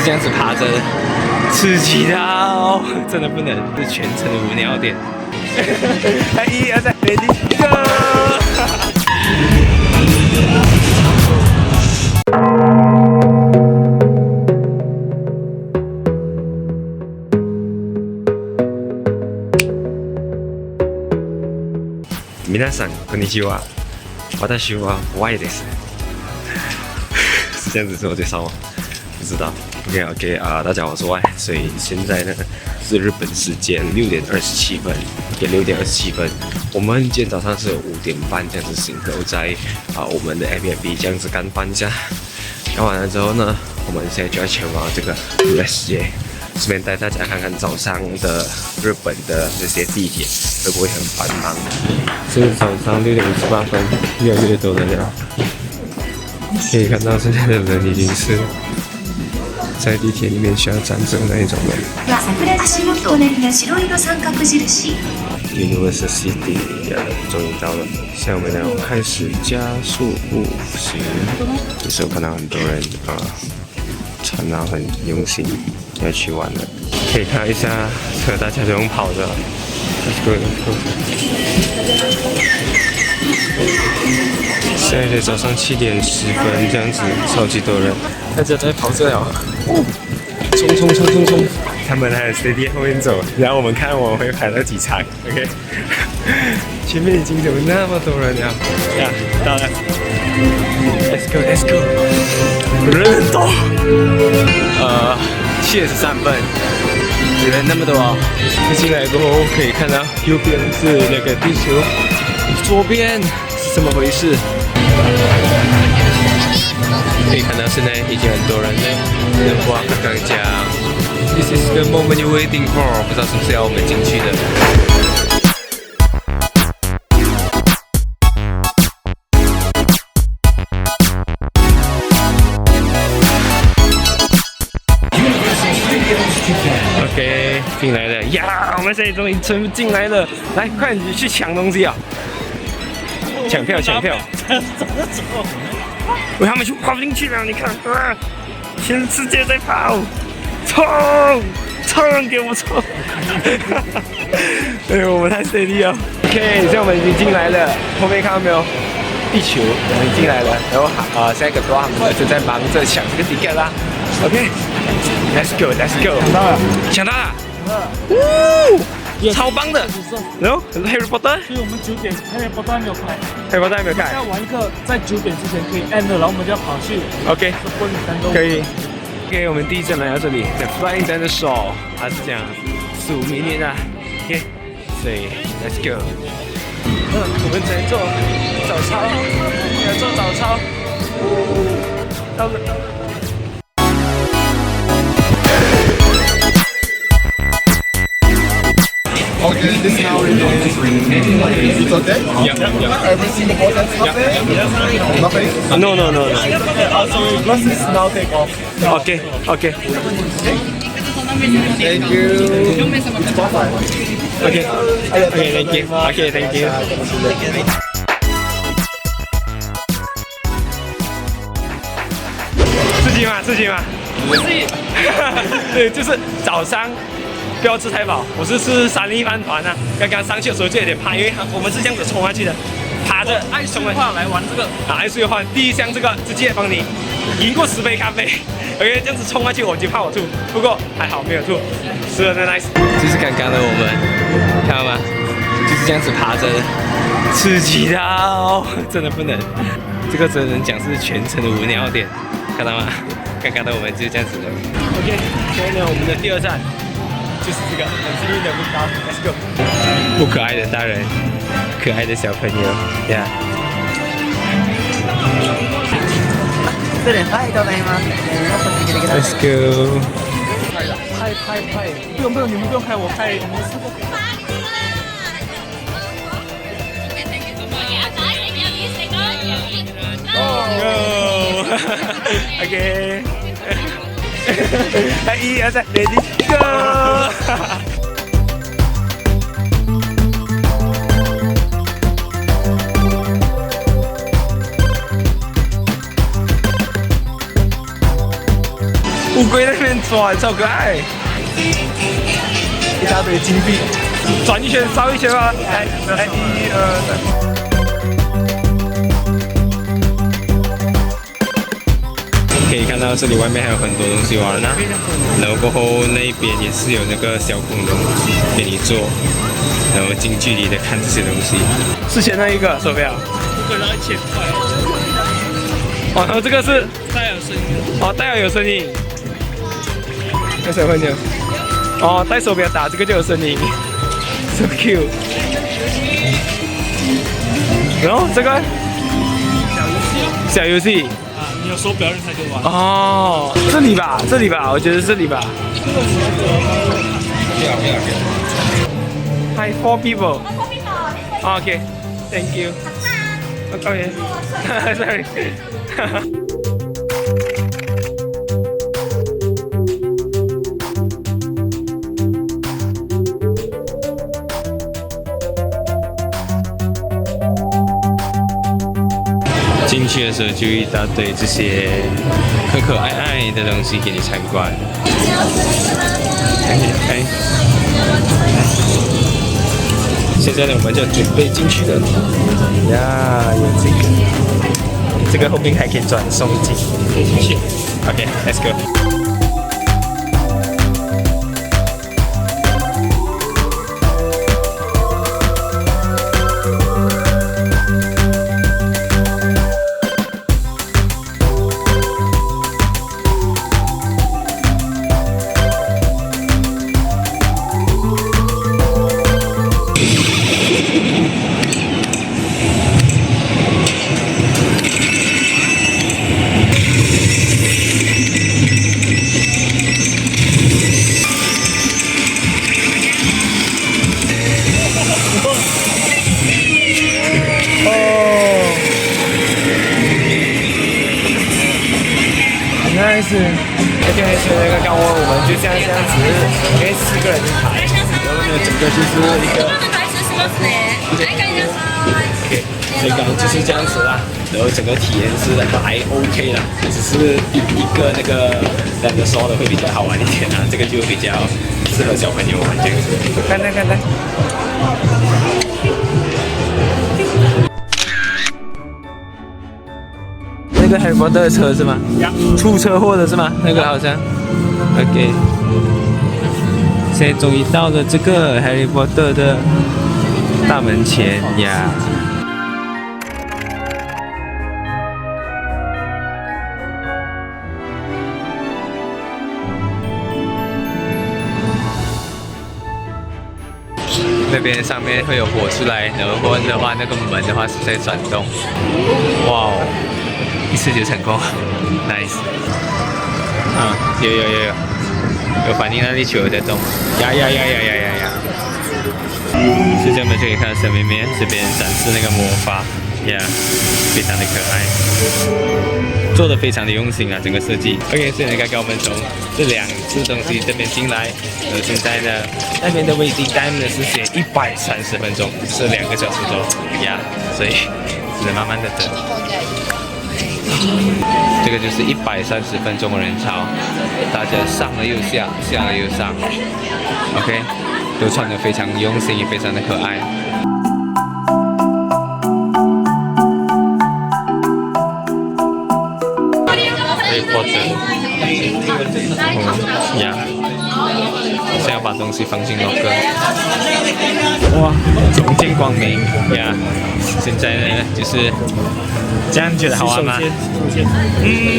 就是这样子爬着的，刺激到真的不能，是全程的无尿点。1、2、3，Ready Go！ 皆さんこんにちは。私はYです。是这样子自我介绍吗？不知道。OK 啊，大家好，我是 Y。所以现在呢是日本时间6点27分，6点27分。我们今天早上是5点半这样子醒，然后在我们的 Airbnb 这样子干饭一下。干完了之后呢，我们现在就要前往这个 USJ。顺便带大家看看早上的日本的那些地铁会不会很繁忙。是早上6点58分，越来越多人了。可以看到现在的人已经是在地铁里面需要站着那一种人。Universal City 终于到了，现在我们要开始加速步行。这时候看到很多人穿得很用心。要去玩了，可以看一下车，大家都用跑的。Let's go， let's go。现在才早上7点10分，这样子，超级多人，大家在跑着了。冲！他们还有 steady 后面走，然后我们看我们会排到几场 ，OK？ 前面已经有那么多人了，呀，到了 ，Let's go， 人很多，7点13分，人那么多啊！进来过后可以看到右边是那个地球，左边是怎么回事？可以看到现在已经很多人了。人话刚刚讲 ，This is the moment you're waiting for， 不知道是不是要我们进去的。OK， 进来了呀！我们现在终于全部进来了，来，快点去抢东西啊！抢票！喂，他们就跑进去了，你看啊！全世界在跑，冲！给我冲！哎呦，我们太犀利了 ！OK， 现在我们已经进来了，后面看到没有？地球，我们进来了，然后下一个多他们就在忙着抢这个 ticket 啦。OK。Let's go！ 抢到了！超棒的！然后Harry Potter， 所以我们9点 Harry Potter 还没有开。Harry Potter 还没有开。要玩一个在9点之前可以 end 的，然后我们就要跑去。OK， 可以。OK， 我们第一站来到这里 ，The Flying Dinosaur， 它是这样15明年的。OK， 所以 Let's go。我们在做早操，要做早操。到了。Okay, this now is it's okay? Yeah. Everything the bottom is nothing? No. Also, glasses now take off. Okay. Thank you. It's perfect. Okay, thank you. 刺激吗？对，就是早上不要吃太饱。我是吃3粒饭团啊。刚刚上去的时候就有点怕，因为我们是这样子冲下去的，爬着爱冲的话来玩这个，爱睡的话，第一项这个直接帮你赢过10杯咖啡。OK， 这样子冲下去我就怕我吐，不过还好没有吐，吃了那 nice。就是刚刚的我们，看到吗？就是这样子爬着的，刺激到真的不能。这个只能讲是全程的无尿点，看到吗？刚刚的我们就是这样子的。OK， 现在呢，我们的第2站就是这个很幸运的木刀 ，Let's go。不可爱的大人，可爱的小朋友 ，Yeah。Let's go。拍，不用，你们不用拍，我拍。OK。1、2、3，Ready Go！乌龟在那边转，超可爱。一大堆金币，转一圈，烧一圈吧。来，1、2、3。可以看到这里外面还有很多东西玩呢，然后过后那边也是有那个小恐龙给你坐，然后近距离的看这些东西。之前那一个手表，这个要1000块，哦，然后这个是戴尔声音。哦，戴尔有声音，有谁会牛？哦，戴手表打这个就有声音，so cute。然后这个小游戏。你有手表人才可以玩。哦，这里吧，这里吧，我觉得这里吧。Hi, 4 people. Okay, thank you. Okay, sorry. 进去的时候就一大堆这些可爱爱的东西给你参观。哎，现在呢，我们就准备进去了。呀，有这个后面还可以转送机，可以进去。OK，let's go。Nice。OK， 所以那个刚我们就这样子，因为4个人一排，然后呢，整个就是一个。OK， 所以刚刚就是这样子啦。然后整个体验是还 OK 啦，只是一个那个两个说的会比较好玩一点啊，这个就比较适合小朋友玩这个。看。那个 Harry Potter 的车是吗？出车祸的是吗？那个好像。OK。现在终于到了这个 Harry Potter 的大门前呀。那边上面会有火出来，然后的话，那个门的话是在转动。哇哦！一次就成功 ，nice。啊，有反应，那粒球在动，呀！现在我们就可以看到小妹妹这边展示那个魔法，呀，非常的可爱，做的非常的用心啊，整个设计。OK， 所以刚刚我们从这2只东西这边进来，现在呢，那边的 waiting time 呢是写130分钟，是2个小时多，呀，所以只能慢慢的等。这个就是130分钟的人潮，大家上了又下，下了又上 ，OK， 都穿得非常用心，也非常的可爱。或者，呀，现在把东西放进 locker， 哇，重见光明呀！现在呢，就是这样，觉得好玩吗？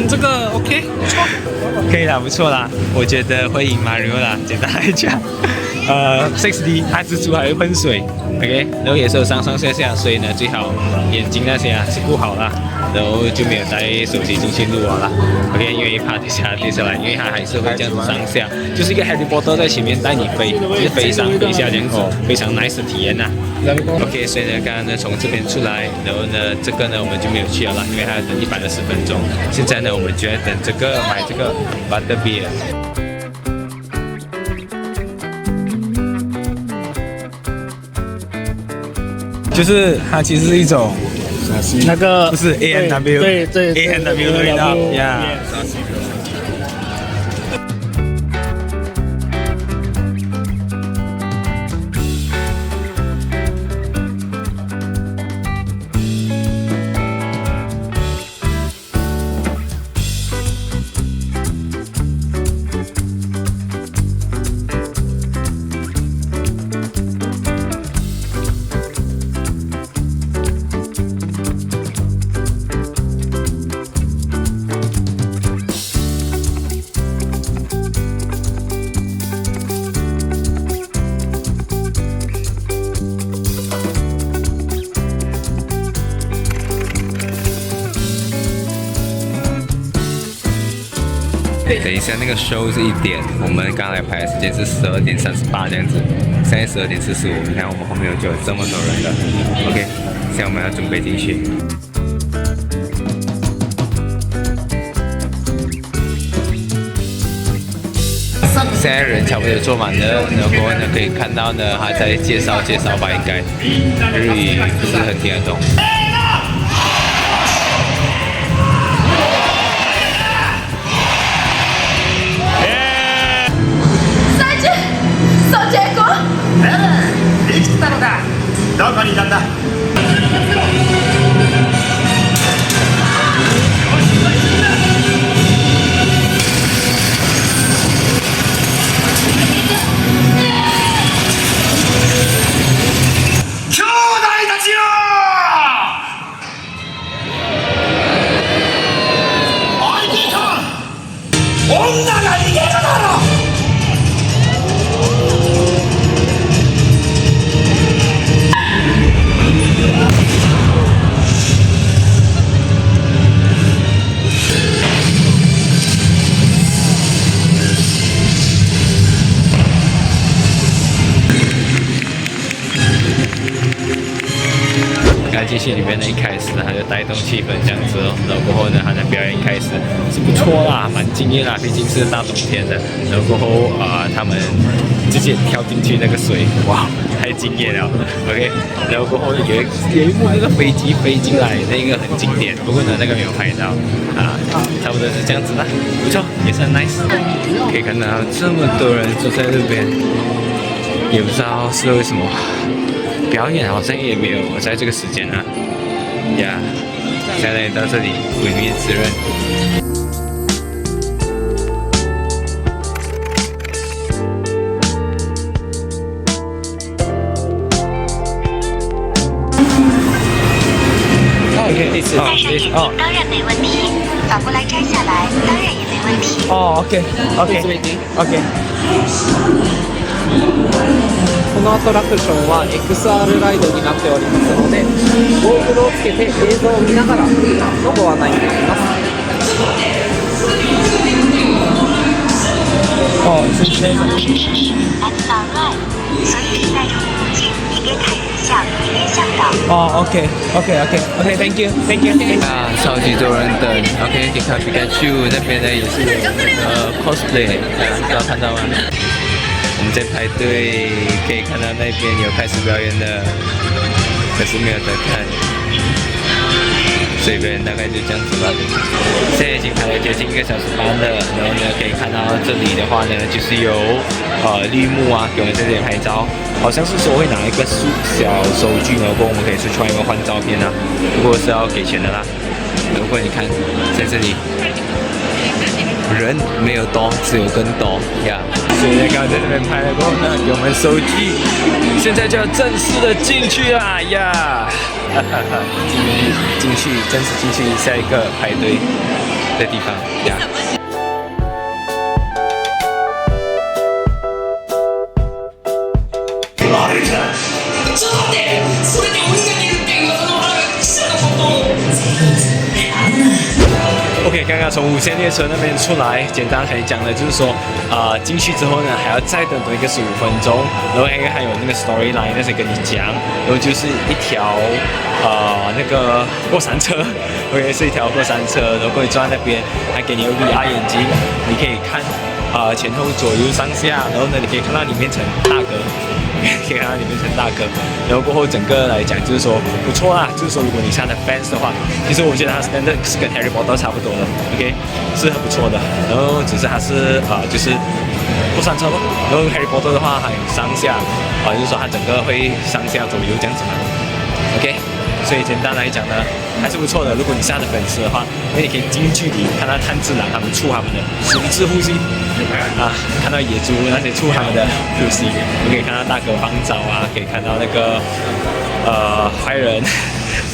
这个 OK， 不错，可以啦，不错啦，我觉得会赢 Mario 啦，简单来讲。6D 它蜘蛛还会喷水 ，OK， 然后也是有上下，所以呢最好眼睛那些是顾好啦，然后就没有带手机进去录啦 ，OK， 因为怕跌下来，因为它还是会这样子上下，就是一个 Harry Potter 在前面带你飞，就是飞上飞下这样子，非常 nice 的体验呐。OK， 所以呢刚刚呢从这边出来，然后呢这个呢我们就没有去了啦，因为还要等120分钟。现在呢我们就在等这个买这个 Butterbeer。就是它其实是一种那个不是 A&W， 对 A&W 的味道呀。等一下那个 show 是1点，我们刚来排的时间是12:38这样子，现在12:45，你看我们后面就有这么多人了。OK， 现在我们要准备进去。现在人差不多坐满了，然后呢可以看到呢，他在介绍吧，应该日语不是很听得懂。そう結婚？できたのか。どこにいたんだ。兄弟たちよ。おい兄さん、女が逃げるだろ。进去里面呢，一开始他就带动气氛这样子哦，然后过后呢，他的表演一开始是不错啦，蛮惊艳啦，毕竟是大冬天的。然后过后他们直接跳进去那个水，哇，太惊艳了。OK， 然后过后呢，有一幕那个飞机飞进来，那个很经典，不过呢那个没有拍到啊，差不多是这样子啦，不错，也是很 nice。可以看到这么多人坐在这边，也不知道是为什么。表演好像也没有在这个时间啊，呀，现在到这里毁灭之刃。戴上眼镜当然没问题，反过来摘下来当然也没问题。哦 ，OK， このアトラクションは XR ライドになっておりますので、ゴーグルをつけて映像を見ながらのご案内になります。哦，是这种。That's alright，所以是戴着护目镜，一边看人像，一边向导。哦 ，OK，thank you。啊，超级多人等 ，OK， 可以看皮卡丘那边呢也是cosplay， 大家看到吗？我们在排队，可以看到那边有开始表演的，可是没有在看。所以表演大概就这样子吧。现在已经排了接近1个小时半了，然后呢，可以看到这里的话呢，就是有绿幕啊，给我们在这里拍照。好像是说会拿一个小收据，然后我们可以出去外面换照片啊，不过是要给钱的啦。如果你看在这里。人没有多，只有更多呀。所以刚刚在这边拍了过后呢，给我们收据，现在就要正式的进去啦呀！进去，正式进去下一个排队的地方呀。OK， 刚刚从无线列车那边出来，简单可以讲的就是说，进去之后呢，还要再等一个15分钟，然后还有那个 storyline 那些跟你讲，然后就是一条那个过山车 ，OK 是一条过山车，然后你坐在那边，还给你有 VR 眼睛，你可以看前后左右上下，然后呢你可以看到里面层大哥。可以看到里面成大哥，然后过后整个来讲就是说不错啦，就是说如果你是他的 fans 的话，其实我觉得他是跟 Harry Potter 差不多的 ，OK 是很不错的。然后只是他是就是过山车咯，然后 Harry Potter 的话还有上下就是说他整个会上下左右这样子嘛 ，OK。所以简单来讲呢，还是不错的。如果你是他的粉丝的话，因为你可以近距离看到炭治郎他们出他们的水之呼吸看到野猪那些出他们的呼吸，你可以看到大哥放招啊，可以看到那个坏人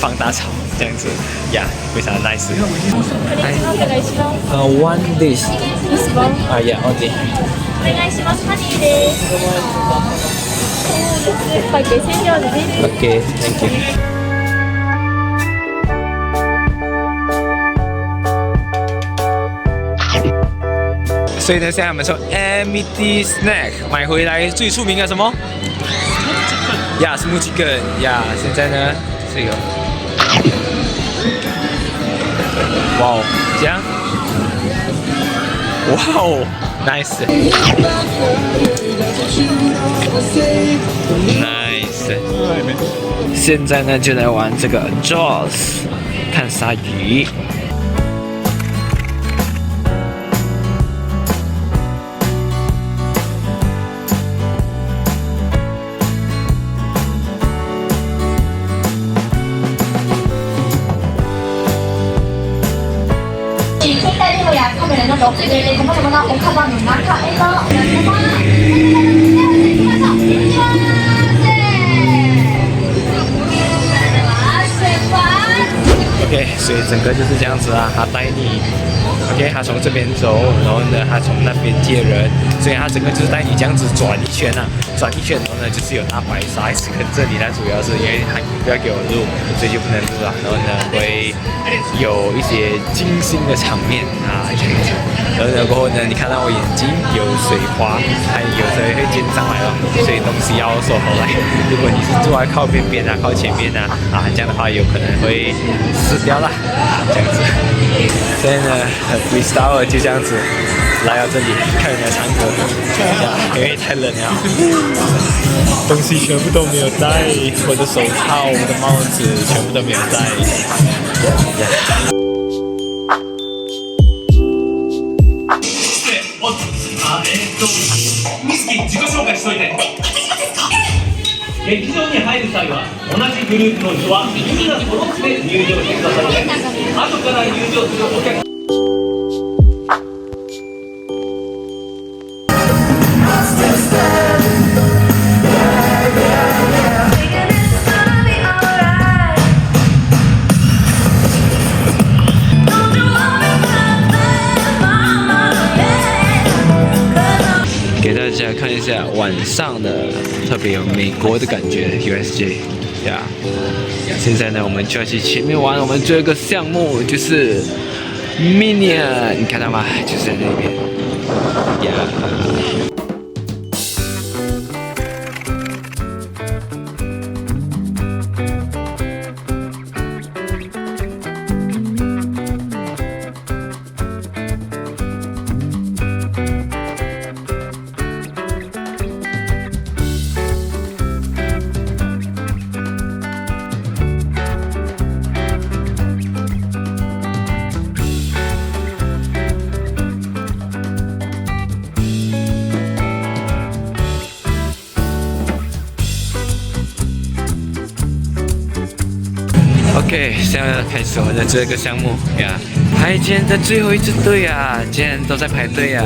放大草这样子呀，非常的 nice。one dish。yeah, only。お願いします。ハニーです。会計1000両です。Okay, thank you。所以呢，现在我们从 MD Snack 买回来最出名的什么？呀，是木吉根呀。现在呢，这个，哇哦，这样，哇哦 ，nice，nice。现在呢，就来玩这个 Jaws， 看鲨鱼。携帯電話やカメラなど、さまざまなおカバンの中へと皆様、OK， 所以整个就是这样子啊，他带你 ，OK， 他从这边走，然后呢，他从那边接人，所以他整个就是带你这样子转一圈啊，转一圈，然后呢，就是有大白鲨一直跟着你，那主要是因为他不要给我录，所以就不能录了，然后呢，会有一些惊心的场面啊，这样子，然后呢，过后呢，你看到我眼睛有水花，还有时候会溅上来了，所以东西要收回来。如果你是坐在靠边边啊，靠前面啊，这样的话有可能会死掉了啊，这样子。所以呢，freestyle 就这样子来到这里看人家唱歌，因为太冷了，东西全部都没有带，我的手套、我的帽子全部都没有带。ミスキー自己紹介しといて。劇場に入る際は同じグループの人はみんな揃って入場してくださいね。後から入場するお客给大家看一下晚上的特别有美国的感觉 USJ 呀。现在呢，我们就要去前面玩我们最后一个项目，就是 Minion， 你看到吗？就是在那边呀。OK， 现在开始我们的这个项目呀，海坚的最后一支队啊，竟然都在排队啊。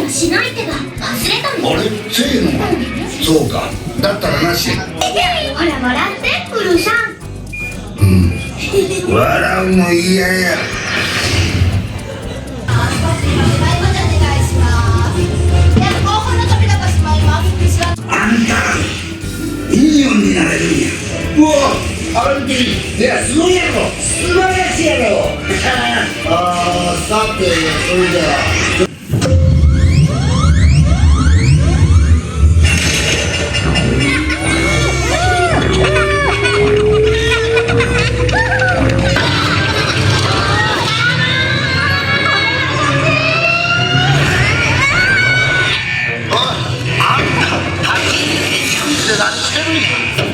しない手が忘れたの。あれせーの、そうか、だったらなし。ほらもらってウルさん。笑うの嫌や。あんたミニオンになれるんや。うわ、あれっていや、すごいやろ、素晴らしいやろ。ああ、さてそれじゃあ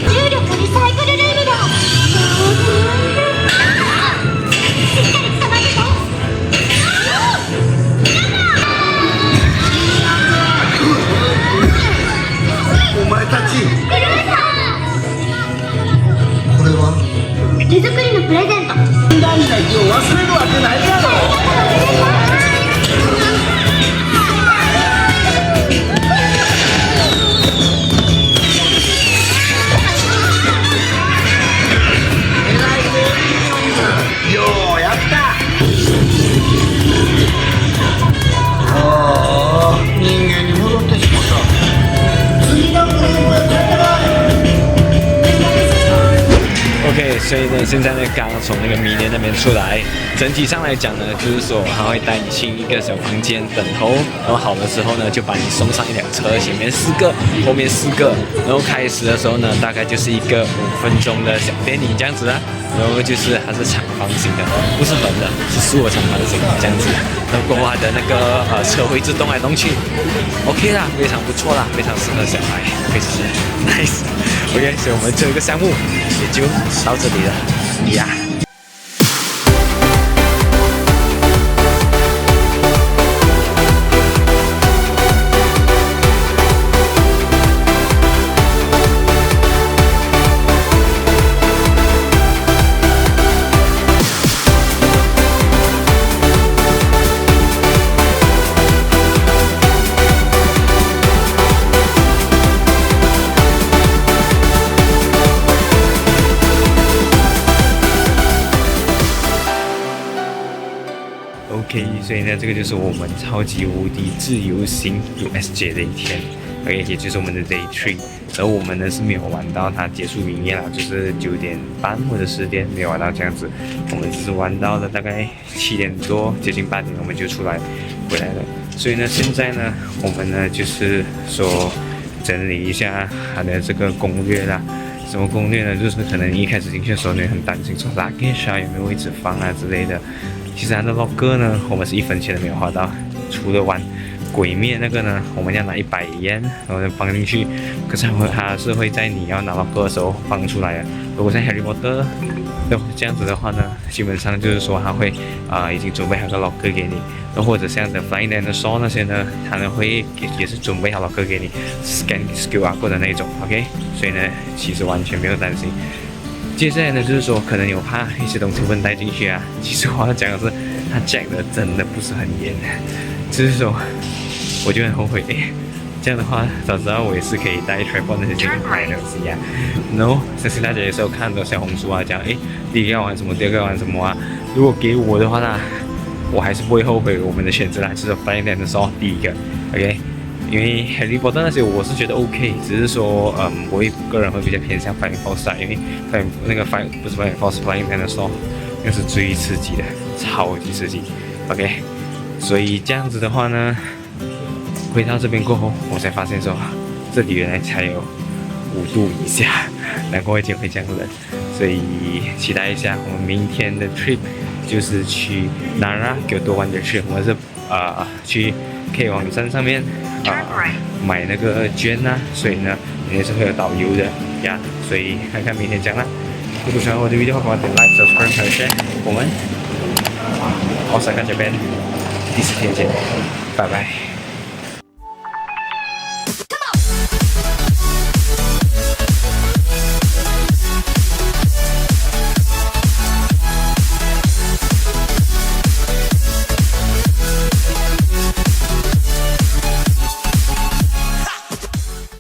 重力リサイクルルームだ。しっかり捕まるぞ。所以呢，现在呢刚从那个米莲那边出来，整体上来讲呢，就是说他会带你去一个小房间等候，然后好的时候呢就把你送上一辆车，前面4个，后面4个，然后开始的时候呢大概就是一个5分钟的小电影这样子啊，然后就是它是长方形的，不是横的，是竖的长方形这样子，然后过后它的那个车会自动来动去 ，OK 啦，非常不错啦，非常适合小孩，非常 nice。OK， 所以我们这个项目也就到这里了呀。OK， 所以呢，这个就是我们超级无敌自由行 USJ 的一天 ，OK， 也就是我们的 Day 3。而我们呢是没有玩到它结束营业啦，就是9点半或者10点没有玩到这样子，我们只是玩到了大概7点多，接近8点我们就出来回来了。所以呢，现在呢，我们呢就是说整理一下它的这个攻略啦。什么攻略呢？就是可能一开始进去的时候，你很担心说 luggage 啊有没有位置放啊之类的。其实它的 locker 呢，我们是1分钱都没有花到，除了玩鬼灭那个呢，我们要拿100yen，然后就放进去。可是它是会在你要拿 locker 的时候放出来的。如果像 Harry Potter 这样子的话呢，基本上就是说它会已经准备好个 locker 给你，然后或者像的 Flying Dinosaur 那些呢，它呢会也是准备好 locker 给你 scan QR code 的那种 ，OK， 所以呢其实完全没有担心。接下来呢，就是说可能有怕一些东西不能带进去啊。其实我要讲的是，他讲的真的不是很严，就是说，我就很后悔，这样的话，早知道我也是可以带 tripod 那些进去拍东西啊。然后相信大家也是有看到小红书啊，讲第一个要玩什么，第二个要玩什么啊。如果给我的话呢，我还是不会后悔我们的选择啦，就是 Flying Dinosaur 第一个 ，OK。因为 Harry Potter 那些我是觉得 OK， 只是说我个人会比较偏向 Flying Fox 啊，因为不是 Flying Fox，Flying Dinosaur 那是最刺激的，超级刺激 ，OK。所以这样子的话呢，回到这边过后，我才发现说这里原来才有5度以下，难怪今天会这样冷。所以期待一下我们明天的 trip 就是去 Nara 给我多玩点去，我们是去 K 网站上面。买那个券啊，所以呢，也是会有导游的呀，所以看看明天讲啦。如果喜欢我的 video， 欢迎点 like、subscribe 和 share。我们，Osaka这边第4天见，拜拜。